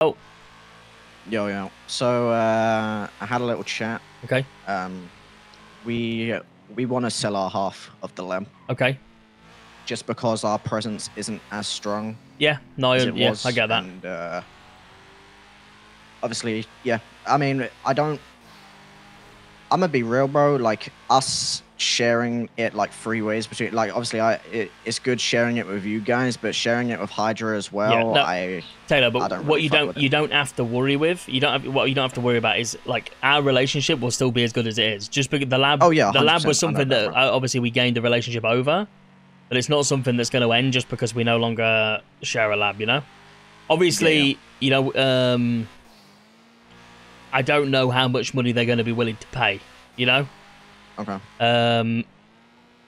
Oh. Yo. So I had a little chat. Okay. We want to sell our half of the lab. Okay. Just because our presence isn't as strong. Yeah. No. As it Yeah. was, I get that. And obviously, yeah. I mean, I'm gonna be real, bro. Like us sharing it like 3 ways between, like, obviously it's good sharing it with you guys, but sharing it with Hydra as well. Yeah, no, Taylor, but I don't what really you don't have to worry with, what you don't have to worry about is like our relationship will still be as good as it is. Just because the lab, oh yeah, the lab was something that obviously we gained the relationship over, but it's not something that's going to end just because we no longer share a lab. You know, obviously, you know, I don't know how much money they're going to be willing to pay. You know. Okay.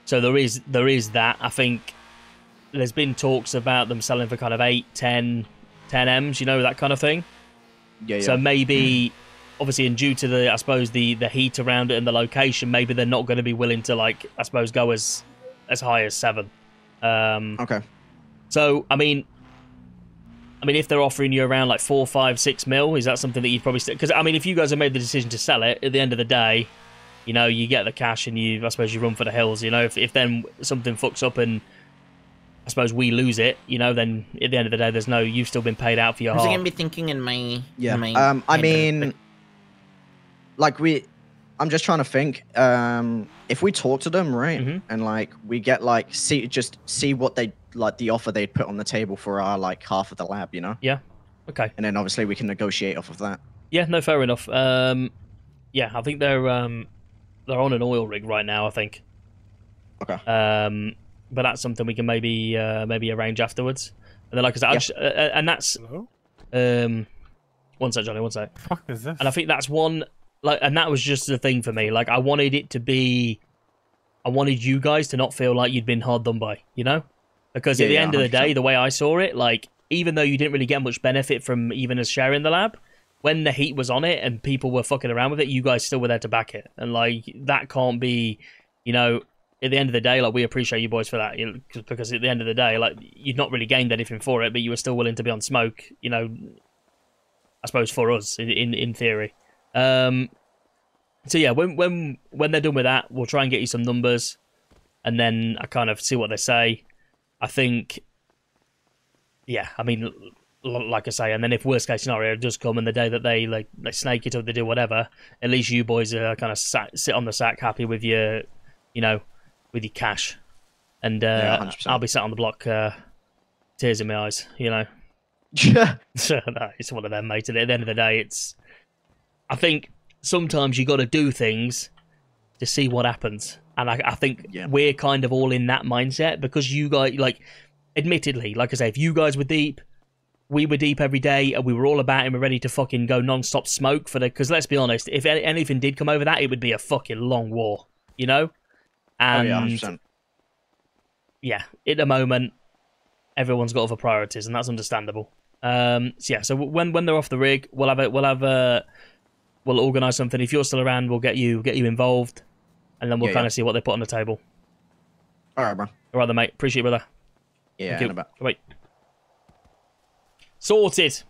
So there is that. I think there's been talks about them selling for kind of 8, 10 M's, you know, that kind of thing. Yeah. So maybe, obviously, and due to the, I suppose, the heat around it and the location, maybe they're not going to be willing to, like, I suppose, go as high as 7. Okay. So I mean, if they're offering you around like 4, 5, 6 mil, is that something that you'd probably because I mean, if you guys have made the decision to sell it, at the end of the day, you know, you get the cash and I suppose you run for the hills. You know, if then something fucks up and I suppose we lose it, you know, then at the end of the day, you've still been paid out for your I'm heart. gonna be thinking in my I mean, like I'm just trying to think. If we talk to them, right, and like we get like see what they like the offer they'd put on the table for our like half of the lab, you know. Yeah. Okay. And then obviously we can negotiate off of that. Yeah. No. Fair enough. Yeah. I think they're on an oil rig right now, I think. Okay. But that's something we can maybe arrange afterwards. And then, like I said, and that's one sec, Johnny. One sec. Fuck is this? And I think that's one and that was just the thing for me. Like I wanted you guys to not feel like you'd been hard done by, you know, because at the end of the day, the way I saw it, like even though you didn't really get much benefit from even us sharing the lab, when the heat was on it and people were fucking around with it, you guys still were there to back it. And, like, that can't be, you know, at the end of the day, like, we appreciate you boys for that. You know, because at the end of the day, like, you'd not really gained anything for it, but you were still willing to be on smoke, you know, I suppose for us, in theory. So, yeah, when they're done with that, we'll try and get you some numbers, and then I kind of see what they say. I think, yeah, I mean, like I say, and then if worst case scenario does come and the day that they snake it or they do whatever, at least you boys are kind of sit on the sack happy with your, you know, with your cash, and I'll be sat on the block, tears in my eyes, you know. No, it's one of them, mate. At the end of the day, I think sometimes you got to do things to see what happens, and I think we're kind of all in that mindset because you guys, like, admittedly, like I say, if you guys were deep. We were deep every day, and we were all about it, and we're ready to fucking go non-stop smoke for because let's be honest, if anything did come over that, it would be a fucking long war, you know? And, 100%. Yeah, at the moment, everyone's got other priorities, and that's understandable. So yeah, so when they're off the rig, we'll organise something. If you're still around, we'll get you involved, and then we'll kind of see what they put on the table. All right, bro. All right, then, mate. Appreciate it, brother. Yeah, in a bit. Wait. Sorted.